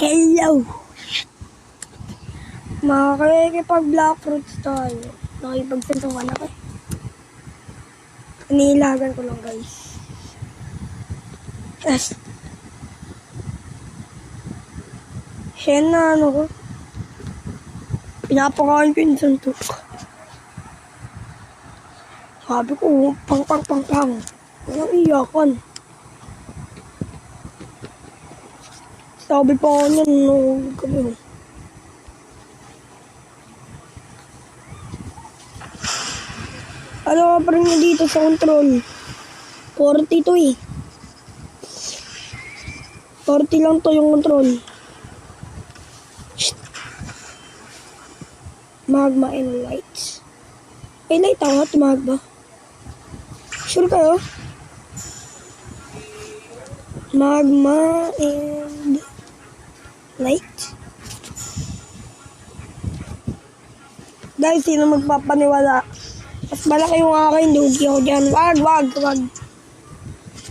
Hello! Makikipag-black fruits tayo. Nakipagsentuhan ako eh. Iniilagan ko lang guys. Yes. Yan na ano ko. Pinapakain ko yung suntok. Sabi ko, pang. Walang iyakan. Sabi pa ako nun, no, kami. Ano ka pa rin dito sa control? 40 to eh. 40 lang to yung control. Shhh. Magma and lights. May light ako at magma. Sure kayo? Magma and light. Guys, sino magpapaniwala? Mas malaki yung akin, lugi ako dyan. Wag.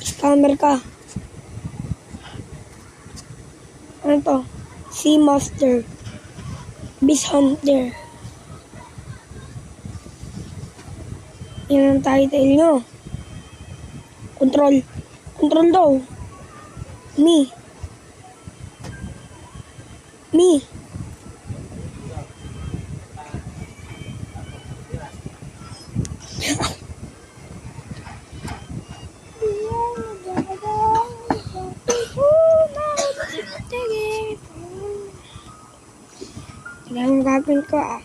Scammer ka. Ano to? Sea Master. Beast Hunter. Yan ang title nyo. Control daw. Me. Tignan yung gagawin ko ah.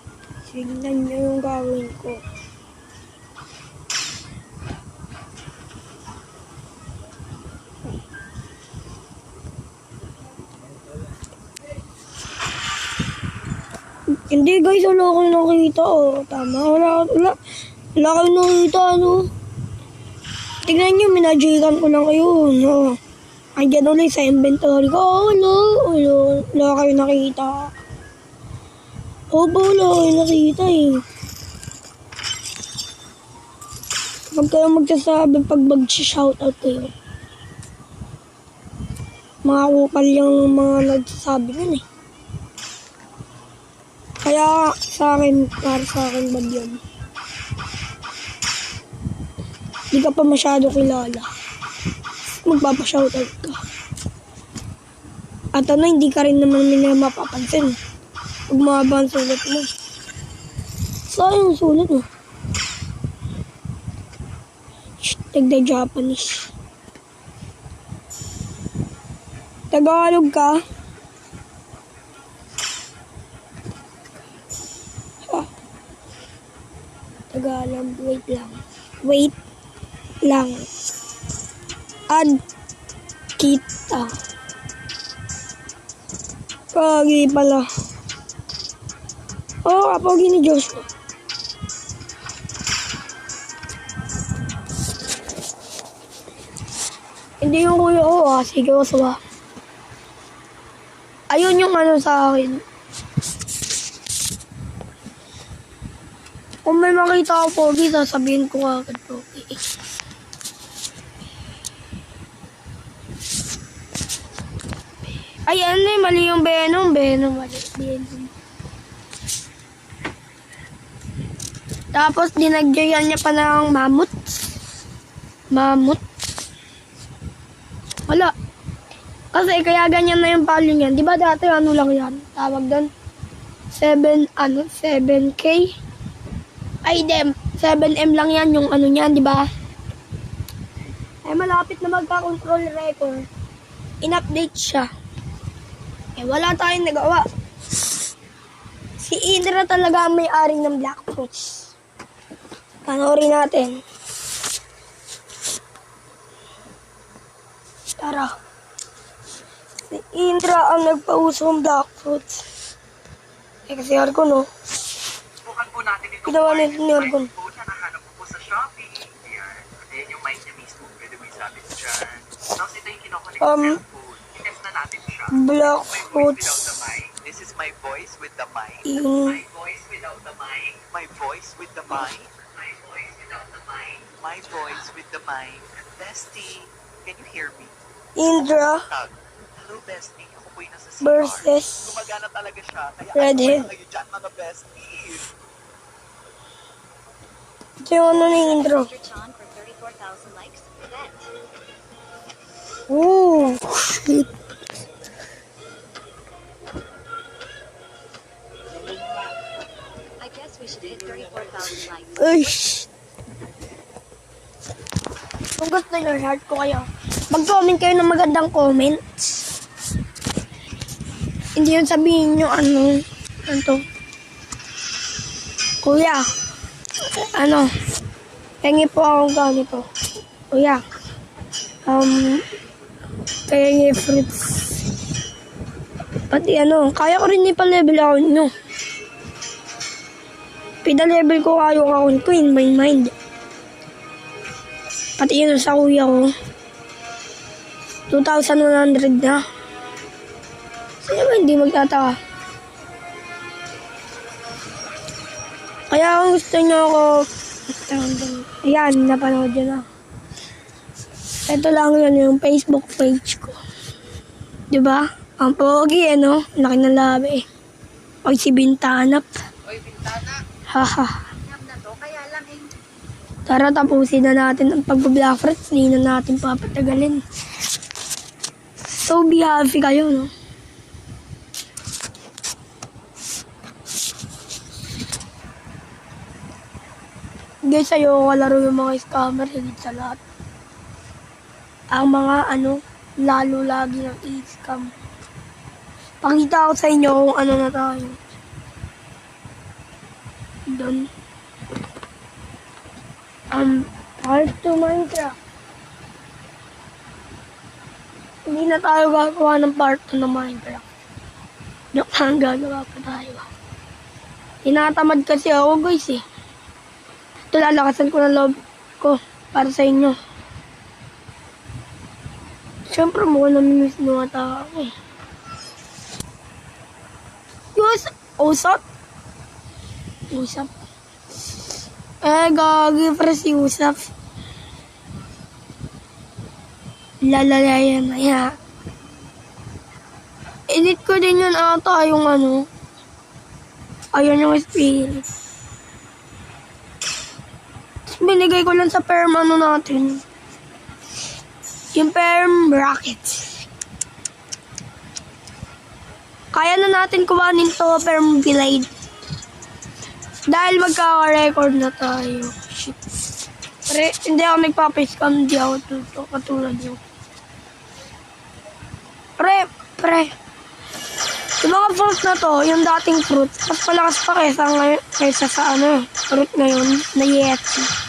Tignan nyo yung gagawin ko. Hindi guys, wala akong nakita oh. Tama, wala akong nakita ano. Tignan nyo, minajikan ko lang kayo. No. Andiyan ulit sa inventory ko. Wala kayo nakita. Wala kayo nakita eh. Huwag kayong magsasabi pag mag-shoutout kayo. Mga kupal yung mga nagsasabi nun eh. Kaya para sa akin bad yun. Hindi ka pa masyado kilala. Magpapashoutout ka. At ano, hindi ka rin naman nila mapapansin. Pag mahaba ang sulat mo. Sayang sulat mo. Tagda Japanese. Tagalog ka. Tagalog, wait lang. Add kita. Kagi pala. Kapag ni Joshua. Hindi yung kuya ko sige ko ayun yung ano sa akin. Kung may makita ako pogi, sasabihin ko agad pogi. Ay, ano eh, mali yung Venom, mali. Venom. Tapos, dinagyan niya pa ng mammoth. Wala. Kasi, kaya ganyan na yung value niyan. Di ba dati, ano lang yan? Tawag doon? 7K? Ay, 7M lang yan yung ano niyan, di ba? Ay, malapit na magka-control record. In-update siya. Wala tayong nagawa. Si Indra talaga ang may-ari ng Black Fruits. Panoorin natin. Tara. Si Indra ang nagpauso ng Black Fruits. Kasi Argon, no? Ginawa nito ni Argon. Nahanap ko po sa Shopee. Ayan yung mic niya mismo. Pwede mo isabit dyan. Tapos ito yung kinoconnect sa cellphone. I-test na natin siya. Black Fruits. This is my voice with the mic. My voice without the mic. My voice with the mic. My voice without the mic. My voice with the mic. Bestie, can you hear me? Indra. Hello, Bestie. Ako apoy na sa CR. versus Gumagana talaga siya. Kaya Redhead. ano kayo dyan, mga besties? Ito yung ano na yung intro. Mr. Chan for 34,000 likes. Bet. Ooh, shit. I guess we should hit 34,000 likes. Ush. Kung gusto nyo, heart ko kayo. Mag-comment kayo ng magandang comments. Hindi yun sabihin nyo ano to. Kuya, pengi po akong ganito. Kuya, pengi fruits. Pati kaya ko rin ipalevel account nyo. Pida-level ko kayo account ko in my mind. Pati yun sa kuya ko. 2,100 na. Sino ba hindi magtataka? Kaya kung gusto nyo ako, ayan, napanood yun na. Ito lang yun, yung Facebook page ko. Diba? Ang pogi, laki ng labi. Oy, si Bintanap. Oy, Bintana. Haha. Alam na to, kaya lang eh. Tara, tapusin na natin ang pag-Black Friends. Hindi na natin papatagalin. So, be happy kayo, no? Guys, ayoko kalaro yung mga scammer. Higit sa lahat. Ang mga, lalo lagi ng i-scam. Pakita ko sa inyo kung ano na tayo. Doon. Part 2 Minecraft. Hindi na tayo gagawa ng part 2 ng Minecraft. Joke lang, gagawa pa tayo. Tinatamad kasi ako guys eh. Ito lalakasan ko ng loob ko para sa inyo. Siyempre mukha namimiss mga tao eh. Usap. Gagi para si Usap. Lalalayan na ya. Edit ko din yun ata yung ayun yung spirit. Binigay ko lang sa perm natin. Yung perm bracket. Kaya na natin kuhanin to perm blade. Dahil magkaka-record na tayo. Shit. Hindi ako nagpapa-scam. Hindi ako tuto. Katulad nyo. Pre. Yung mga fruit na to, yung dating fruit, mas palakas pa kaysa sa fruit ngayon na Yeti.